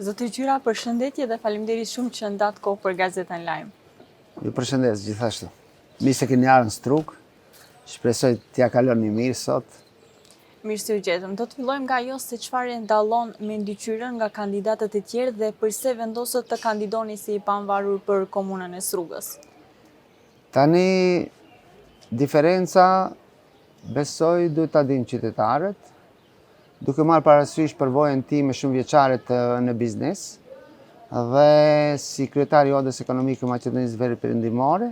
Zotëri Gjyra, përshëndetje dhe faleminderit shumë që ndatë kohë për Gazetën Lajm. Ju përshëndes gjithashtu. Mi se keni ardhur në Strug. Shpresoj t'ja kaloni mirë sot. Mirë se u gjetëm. Do të fillojmë nga ajo se çfarë e ndallon mendiqyrën nga kandidatët e tjerë dhe pse vendosët të kandidoni si i pavarur për komunën e Strugës. Tani diferenca besoj duhet ta dinë qytetarët, duke marrë parasysh përvojën time shumëvjeçare në biznes dhe si kryetari i Odës Ekonomike Maqedonisë Veriut Perëndimore,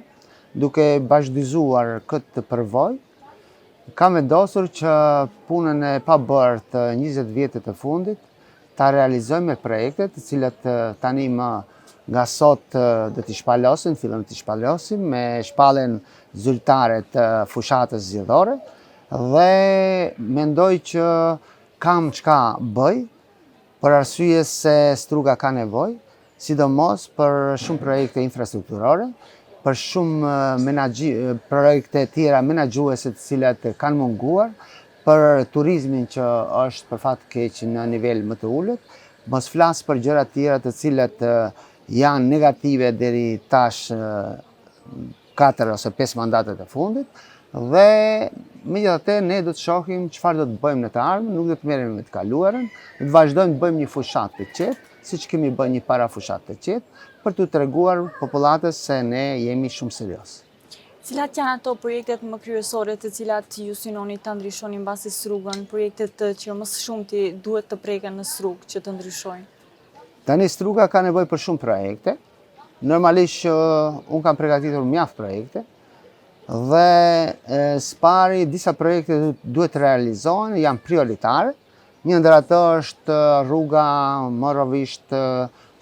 duke bashkëdyzuar këtë përvojë, kam vendosur që punën e pabërë të 20 vjetit të fundit ta realizojmë me projekte të cilat tani më nga sot do t'i shpalosim, fillojmë t'i shpalosim me shpalljen zyrtare të fushatës zgjedhore dhe mendoj që kam çka bëj për arsye se Struga ka nevojë, sidomos për shumë projekte infrastrukturore, për shumë projekte tjera menaxhuese të cilat kanë munguar, për turizmin që është për fat keq në nivel më të ulët, mos flas për gjëra tjera të cilat janë negative deri tash 4 ose 5 mandatet e fundit, dhe megjithatë ne do të shohim çfarë do të bëjmë në të ardhmen, nuk do të merremi me të kaluarën, do të vazhdojmë të bëjmë një fushat të qetë, siç kemi bërë një para fushat të qetë, për t'u treguar popullatës se ne jemi shumë serioz. Cilat janë ato projektet më kryesore të cilat ju synoni ta ndryshoni mbasi Strugën, projektet që më së shumti duhet të preken në Strugë që të ndryshojnë? Tani Struga ka nevojë për shumë projekte. Normalisht unë kam përgatitur mjaft projekte dhe spari disa projekte duhet të realizohen, janë prioritare. Një ndër ato është rruga Morovisht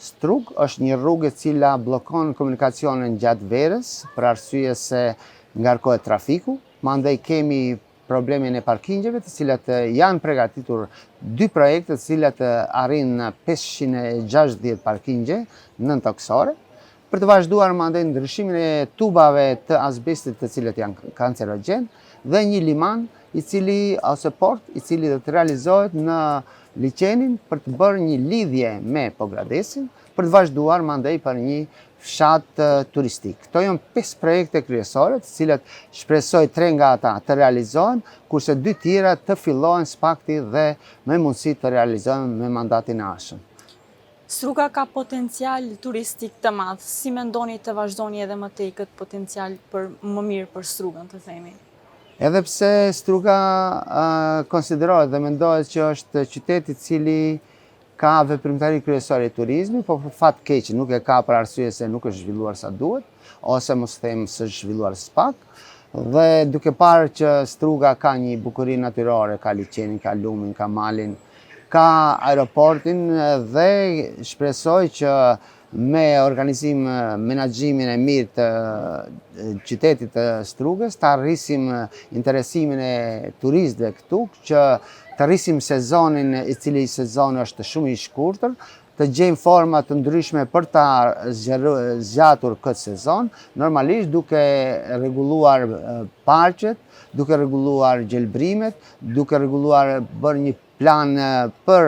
Strug, është një rrugë e cila bllokon komunikacionin gjatë verës për arsye se ngarkohet trafiku. Mandej kemi problemin e parkingjeve, të cilat janë përgatitur 2 projekte të cilat arrin 560 parkingje nëntoksore, për të vazhduar mandej ndryshimin e tubave të azbestit të cilat janë kancerogjen dhe një liman ose port i cili do të realizohet në liçenin për të bërë një lidhje me Pogradesin, për të vazhduar mandej për një fshat turistik. Këto janë 5 projekte kryesore, të cilat shpresoj 3 nga ata të realizohen, kurse 2 tjera të fillohen spakti dhe me mundësi të realizohen me mandatin e ardhshëm. Struga ka potencial turistik të madh. Si mendoni të vazhdoni edhe më tej këtë potencial për më mirë për Strugën, të themi? Edhe pse Struga konsiderohet dhe mendohet që është qytet i cili ka veprimtari kryesore i turizmit, po për fat keq nuk e ka për arsye se nuk është zhvilluar sa duhet, ose mos them se është zhvilluar s'pak. Dhe duke parë që Struga ka një bukuri natyrore, ka liçenin, ka lumin, ka malin, ka aeroportin dhe shpresoj që me organizim menaxhimin e mirë të qytetit të Strugës, të arrisim interesimin e turistëve këtu, që të rrisim sezonin i cili sezon është shumë i shkurtër, të gjejmë forma të ndryshme për ta zgjatur këtë sezon, normalisht duke rregulluar parqet, duke rregulluar gjelbrimet, duke rregulluar bërë një plan për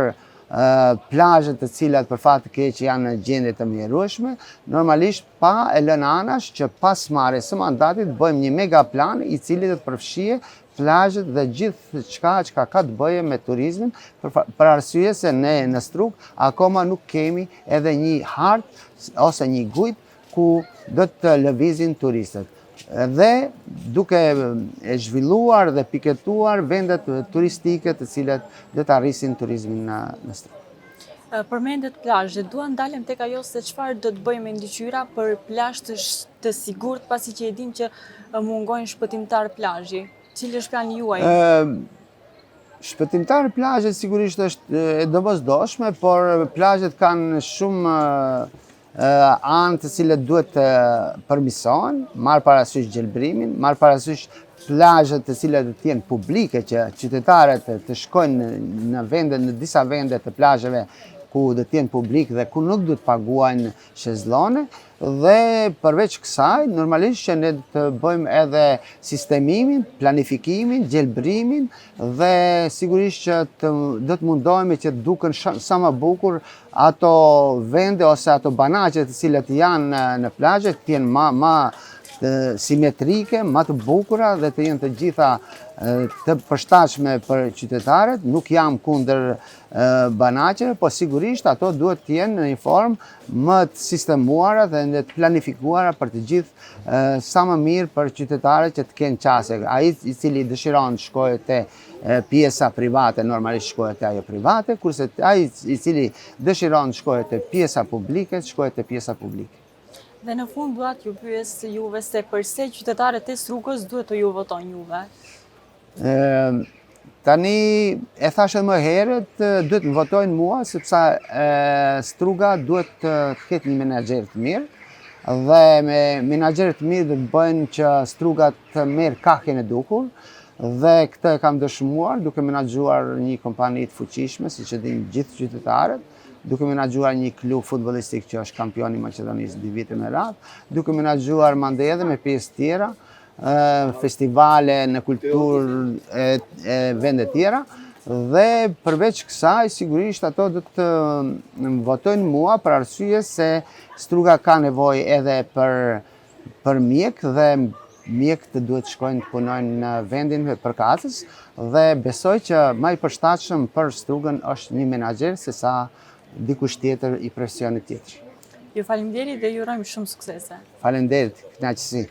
plazhet të cilat për fat të keq janë në gjendje të mjerueshme, normalisht pa e lënë anash që pas marrjes së mandatit bëjmë një mega plan i cili do të përfshijë plazhet dhe gjithë çka ka të bëjë me turizmin, për arsye se ne në Strug akoma nuk kemi edhe një hartë ose një gujt ku do të lëvizin turistët. Dhe duke zhvilluar dhe piketuar vendet turistike të cilat do të arrisin turizmin në Strug. Përmendet plazhet, dua ndalem tek ajo se çfarë do të bëjë mendiqyra për plazh të sigurt, pasi që e dim që mungojnë shpëtimtar plazhi. Cili është plani juaj? Shpëtimtar plazhet sigurisht është e domosdoshme, por plazhet kanë shumë anë të cilët duhet të përmirësohen, marr parasysh gjelbrimin, marr parasysh plazhet të cilat të jenë publike, që qytetarët të shkojnë në disa vende të plazheve ku do të jenë publik dhe ku nuk do të paguajnë shezllone. Dhe përveç kësaj, normalisht që ne të bëjmë edhe sistemimin, planifikimin, gjelbrimin dhe sigurisht që do të mundohemi që të duken sa më bukur ato vende ose ato banaqe të cilat janë në plazhe të jenë më simetrike, më të bukura dhe të jenë të gjitha të përshtatshme për qytetarët. Nuk jam kundër banaqeve, po sigurisht ato duhet të jenë në një formë më të sistemuara dhe të planifikuara për të gjithë sa më mirë për qytetarët që të kenë qasje. Ai i cili dëshiron të shkojë te pjesa private, normalisht shkojë te ajo private, kurse ai i cili dëshiron të shkojë te pjesa publike, shkojë te pjesa publike. Dhe në fund duat ju pyes juve se përse qytetarët e Strugës duhet të ju votojnë juve? Tani e thash edhe më herët, duhet të votojnë mua sepse Struga duhet të ketë një menaxher të mirë dhe me menaxher të mirë do të bëjnë që Struga të merr kahjen e duhur dhe këtë e kam dëshmuar duke menaxhuar një kompani të fuqishme, siç e dinë gjithë qytetarët, duke menaxhuar një klub futbollistik që është kampion i Maqedonisë 2 vite me radhë, duke menaxhuar mandej edhe me pjesë tjera, festivale në kulturë e vende tjera dhe përveç kësaj sigurisht ato do të votojnë mua për arsye se Struga ka nevojë edhe për mjek dhe mjekët duhet të shkojnë të punojnë në vendin e përkatës dhe besoj që më i përshtatshëm për Strugën është një menaxher sesa dikush tjetër i profesionit tjetër. Ju faleminderit dhe ju urojmë shumë suksese. Faleminderit, kënaqësi.